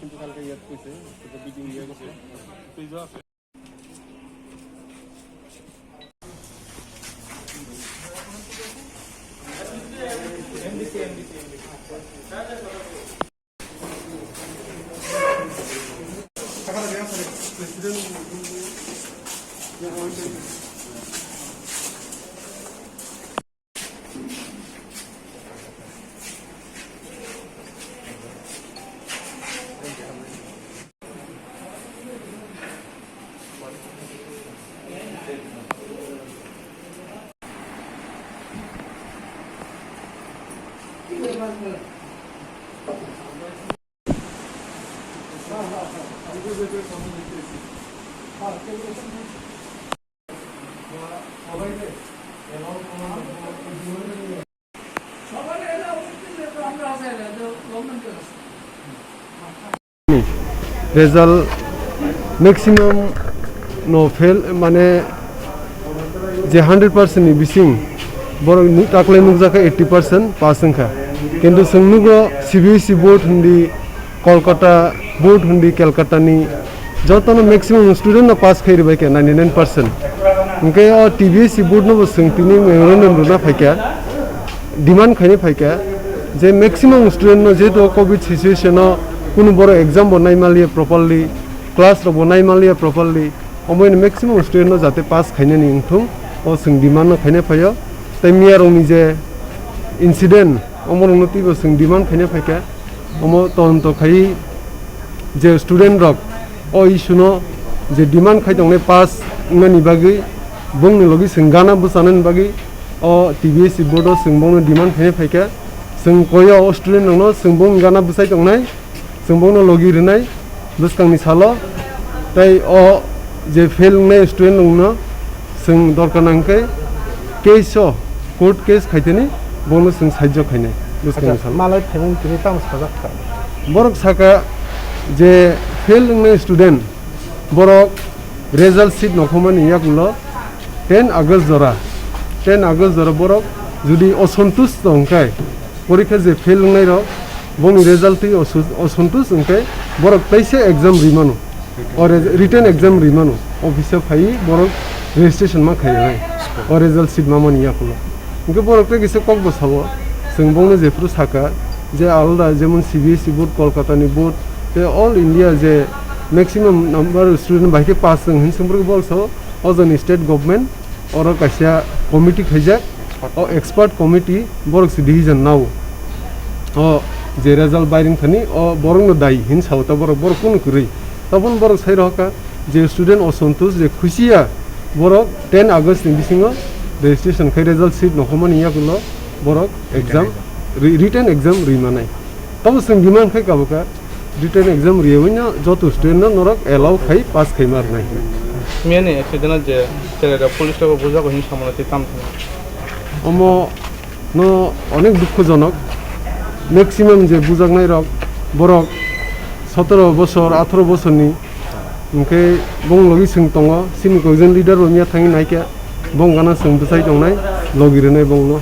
কিন্তু কালকে ইয়াদ কইছে বিডিং ইয়ে গেছে ফ্রিজও আছে এমবিসি টাকা দেয়া আছে president result maximum no fail mane je 100% ni bising borok ni takle nukjaka 80% passing kha kintu sungnugo CBSE board hundi Kolkata board hundi Calcutta ni jotono maximum student no pass khairi bai ke 99% unke o TBSE board no sungtini memorandum runa phaika demand khaini phaika je maximum student no je to covid situation no কোনো বড় exam বনাই মালিয়ে properly class বনাই মালিয়ে properly অময়ন maximum student যাতে pass খাইনে নিংথুং ও जों demand খাইনে ফাयो তাই মিয়ারংনি যে ইনসিডেন্ট অমর উন্নতিবো जों ডিমান্ড খাইনে ফাইকা অম তদন্ত খাই যে স্টুডেন্ট রক ও ইস্যুনো যে ডিমান্ড খাই দংনে পাস ইমানি বাগै বংনি লগি जों গানা বুসানন বাগै ও TBSE बोर्डो जों बंनो डिमांड खाइने फाइका जों कयो स्टुडेंट दंनो जों बं गाना बुसाइ दंनाय जों बंनो लगी रनाय बुसकांनि सालो ताई ओ जे फेल नै स्टुडेंट दंनो जों दरकार नांकै केस कोर्ट केस खाइतेनि बंनो जों साइज खाइनाय बुसकांनि सालो मालाय फाइनां तिनि ताम साजाखा बरक साका जे फेल नै स्टुडेंट बरक रिजल्ट शीट नखमानि याकुलो 10 আগস্ট जरा बरक जुदि असंतुष्ट दंखाय परीक्षा जे फेल नै र बंनि रिजल्ट असंतुष्ट दंखाय बरक तैसे एग्जाम रिमानो और रिटन एग्जाम रिमानो ऑफिस फाइ बरक रेजिस्ट्रेशन मा खाय और रिजल्ट शीट मा मानि याकुलो इनके बरक ते गिसे कक बसावो जों बंनो जेफ्रु साका जे आलदा जेमन CBSE बोर्ड कलकातानि बोर्ड ते all India J maximum number student बाइके पास जों हिनसमफोरखौ बलसो अजन स्टेट गवर्नमेंट और कासिया कमिटी खैजा और एक्सपर्ट कमिटी बरक से डिसीजन नाव और जे रिजल्ट बाइरिंग थनी और बरक न दाई हिन सावता बरक कोन करै तबन बरक साइ रहका जे स्टूडेंट असंतोष जे खुशिया बरक 10 আগস্ট नि बिसिङो रेजिस्ट्रेशन खै रिजल्ट शीट नखमानि याकुलो बरक एग्जाम रिटन एग्जाम रिमानाय तब जों डिमांड खै काबका रिटन एग्जाम रियवैना जतो स्टूडेंट नरक एलाउ खै पास खै मारनाय मेन एक्सिडेंट जे चलेगा पुलिस को बुझा को हिन सामलाते ताम अमो नो अनेक दुखजनक मैक्सिमाम जे बुजागनाय रक बरक 17 বছর 18 বছরনি ओंखे बं लगी जों दङ सिनि गजन लिडार रमिया थाङि नायके बं गाना जों बुसाइ दंनाय लगिरनाय बंनो